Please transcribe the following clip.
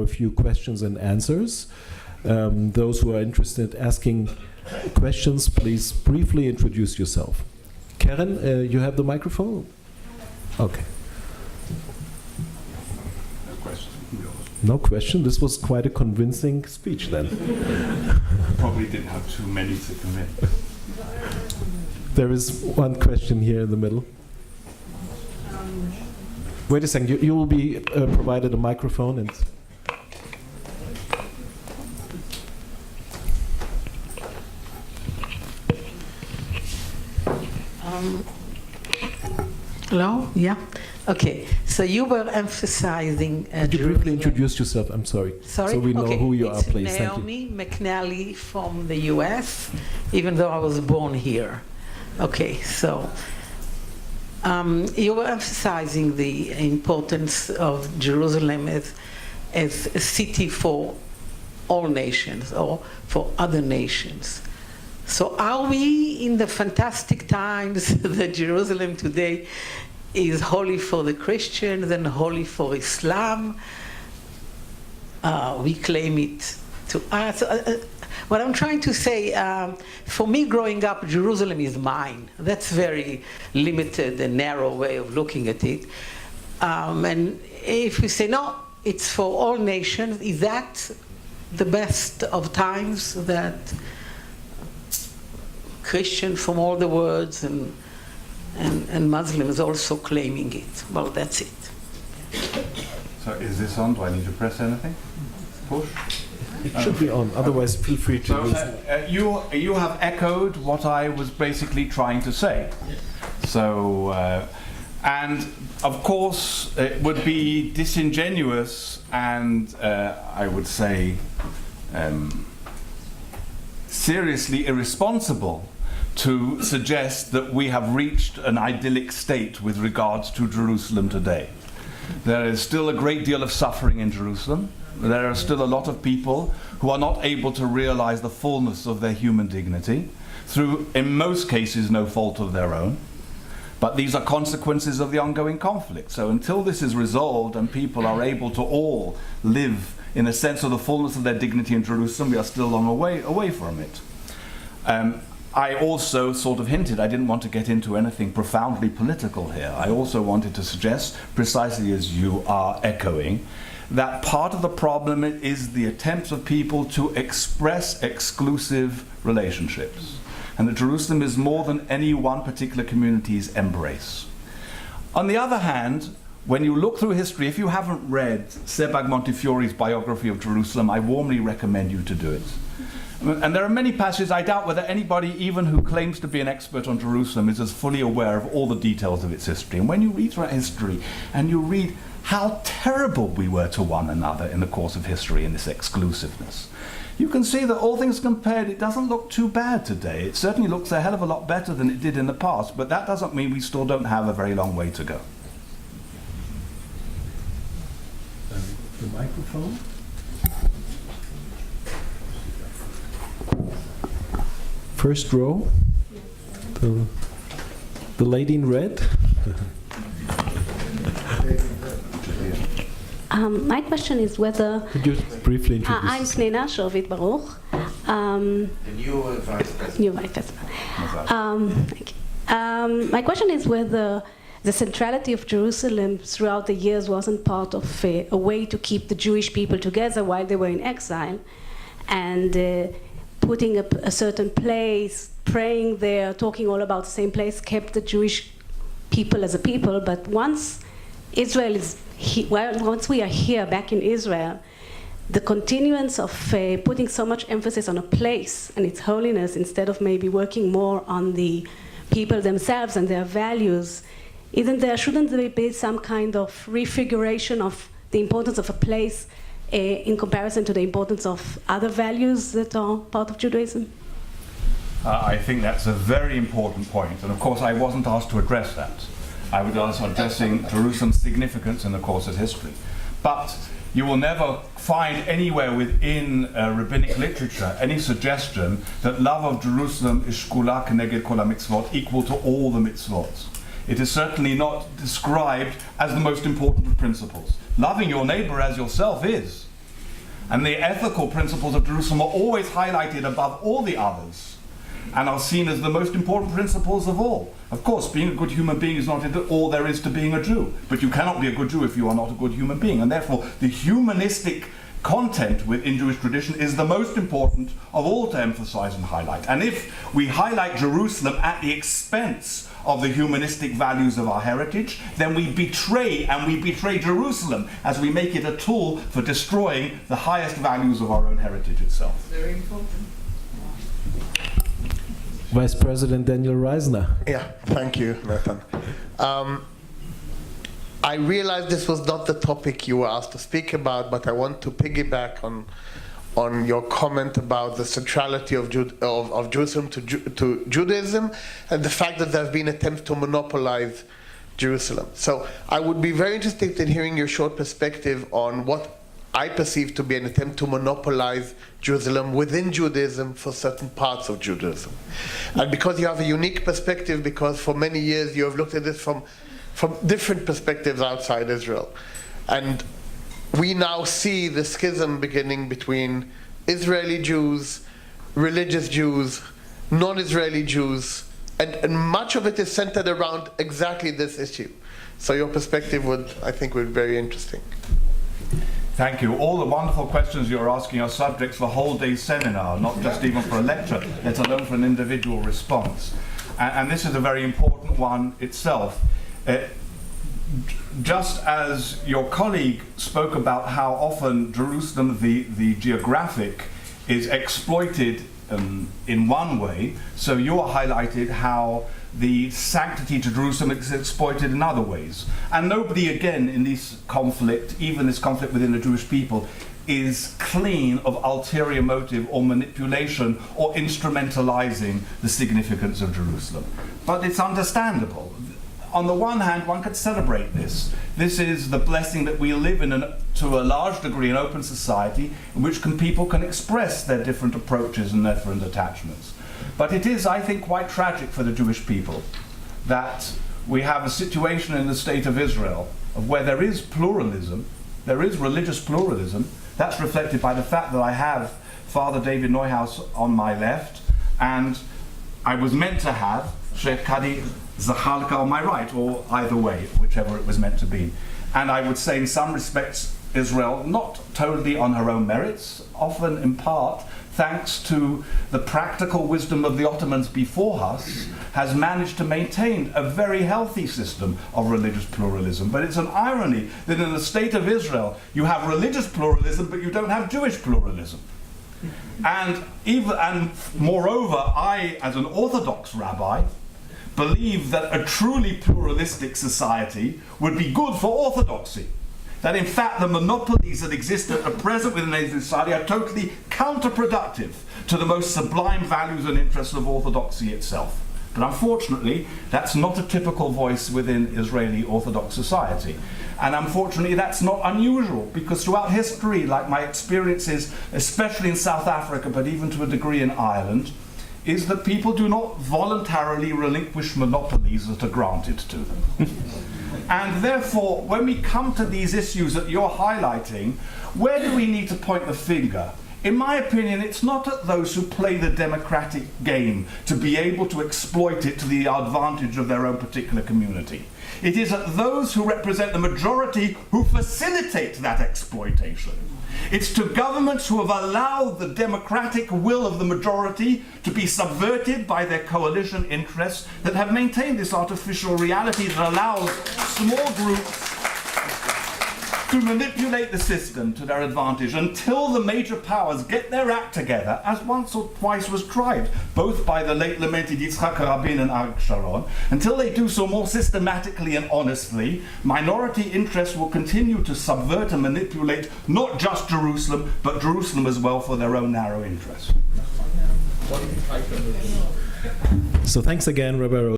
for a few questions and answers. Those who are interested in asking questions, please briefly introduce yourself. Karen, you have the microphone? Okay. No question. No question? This was quite a convincing speech then. Probably didn't have too many to commit. There is one question here in the middle. Wait a second, you will be provided a microphone and... Hello? Yeah? Okay. So you were emphasizing... Could you briefly introduce yourself? I'm sorry. Sorry? So we know who you are, please. It's Naomi McNally from the US, even though I was born here. Okay, so you were emphasizing the importance of Jerusalem as a city for all nations or for other nations. So are we in the fantastic times that Jerusalem today is holy for the Christians and holy for Islam? We claim it to us. What I'm trying to say, for me growing up, Jerusalem is mine. That's very limited and narrow way of looking at it. And if we say, no, it's for all nations, is that the best of times that Christian from all the worlds and Muslims also claiming it? Well, that's it. So is this on? Do I need to press anything? Push? It should be on, otherwise feel free to use it. You have echoed what I was basically trying to say. So, and of course it would be disingenuous and I would say seriously irresponsible to suggest that we have reached an idyllic state with regards to Jerusalem today. There is still a great deal of suffering in Jerusalem. There are still a lot of people who are not able to realize the fullness of their human dignity through, in most cases, no fault of their own. But these are consequences of the ongoing conflict. So until this is resolved and people are able to all live in a sense of the fullness of their dignity in Jerusalem, we are still a long way away from it. I also sort of hinted, I didn't want to get into anything profoundly political here. I also wanted to suggest, precisely as you are echoing, that part of the problem is the attempts of people to express exclusive relationships. And that Jerusalem is more than any one particular community's embrace. On the other hand, when you look through history, if you haven't read Sebag Montefiore's biography of Jerusalem, I warmly recommend you to do it. And there are many passages, I doubt whether anybody, even who claims to be an expert on Jerusalem, is as fully aware of all the details of its history. And when you read throughout history, and you read how terrible we were to one another in the course of history in this exclusiveness, you can see that all things compared, it doesn't look too bad today. It certainly looks a hell of a lot better than it did in the past, but that doesn't mean we still don't have a very long way to go. The microphone. First row, the lady in red. My question is whether... Could you briefly introduce I'm Pnina Shovit Baruch. The new vice president. New vice president. Thank you. My question is whether the centrality of Jerusalem throughout the years wasn't part of a way to keep the Jewish people together while they were in exile, and putting up a certain place, praying there, talking all about the same place, kept the Jewish people as a people. But once Israel is once we are here back in Israel, the continuance of putting so much emphasis on a place and its holiness instead of maybe working more on the people themselves and their values, shouldn't there be some kind of refiguration of the importance of a place in comparison to the importance of other values that are part of Judaism? I think that's a very important point, and of course I wasn't asked to address that. I was asked addressing Jerusalem's significance in the course of history. But you will never find anywhere within rabbinic literature any suggestion that love of Jerusalem is shkula keneged kol mitzvot, equal to all the mitzvot. It is certainly not described as the most important of principles. Loving your neighbor as yourself is. And the ethical principles of Jerusalem are always highlighted above all the others and are seen as the most important principles of all. Of course, being a good human being is not all there is to being a Jew, but you cannot be a good Jew if you are not a good human being. And therefore, the humanistic content within Jewish tradition is the most important of all to emphasize and highlight. And if we highlight Jerusalem at the expense of the humanistic values of our heritage, then we betray Jerusalem as we make it a tool for destroying the highest values of our own heritage itself. Very important. Vice President Daniel Reisner. Yeah, thank you, Nathan. I realized this was not the topic you were asked to speak about, but I want to piggyback on your comment about the centrality of Jerusalem to Judaism and the fact that there have been attempts to monopolize Jerusalem. So I would be very interested in hearing your short perspective on what I perceive to be an attempt to monopolize Jerusalem within Judaism for certain parts of Judaism. And because you have a unique perspective, because for many years you have looked at this from different perspectives outside Israel. And we now see the schism beginning between Israeli Jews, religious Jews, non-Israeli Jews, and much of it is centered around exactly this issue. So your perspective I think would be very interesting. Thank you. All the wonderful questions you're asking are subjects for a whole day seminar, not just even for a lecture, let alone for an individual response. And this is a very important one itself. Just as your colleague spoke about how often Jerusalem, the geographic, is exploited in one way, so you highlighted how the sanctity to Jerusalem is exploited in other ways. And nobody, again, in this conflict, even this conflict within the Jewish people, is clean of ulterior motive or manipulation or instrumentalizing the significance of Jerusalem. But it's understandable. On the one hand, one could celebrate this. This is the blessing that we live in, to a large degree, an open society in which people can express their different approaches and their different attachments. But it is, I think, quite tragic for the Jewish people that we have a situation in the state of Israel of where there is pluralism, there is religious pluralism. That's reflected by the fact that I have Father David Neuhaus on my left, and I was meant to have Sheikh Kadi Zachalka on my right, or either way, whichever it was meant to be. And I would say in some respects Israel, not totally on her own merits, often in part thanks to the practical wisdom of the Ottomans before us, has managed to maintain a very healthy system of religious pluralism. But it's an irony that in the state of Israel you have religious pluralism but you don't have Jewish pluralism. And moreover, I, as an Orthodox rabbi, believe that a truly pluralistic society would be good for orthodoxy. That in fact the monopolies that exist at present within a society are totally counterproductive to the most sublime values and interests of orthodoxy itself. But unfortunately, that's not a typical voice within Israeli Orthodox society. And unfortunately, that's not unusual, because throughout history, like my experiences, especially in South Africa, but even to a degree in Ireland, is that people do not voluntarily relinquish monopolies that are granted to them. And therefore, when we come to these issues that you're highlighting, where do we need to point the finger? In my opinion, it's not at those who play the democratic game to be able to exploit it to the advantage of their own particular community. It is at those who represent the majority who facilitate that exploitation. It's to governments who have allowed the democratic will of the majority to be subverted by their coalition interests that have maintained this artificial reality that allows small groups to manipulate the system to their advantage until the major powers get their act together, as once or twice was tried, both by the late lamented Yitzhak Rabin and Arik Sharon. Until they do so more systematically and honestly, minority interests will continue to subvert and manipulate not just Jerusalem, but Jerusalem as well for their own narrow interests. So thanks again, Rabbi Rosen.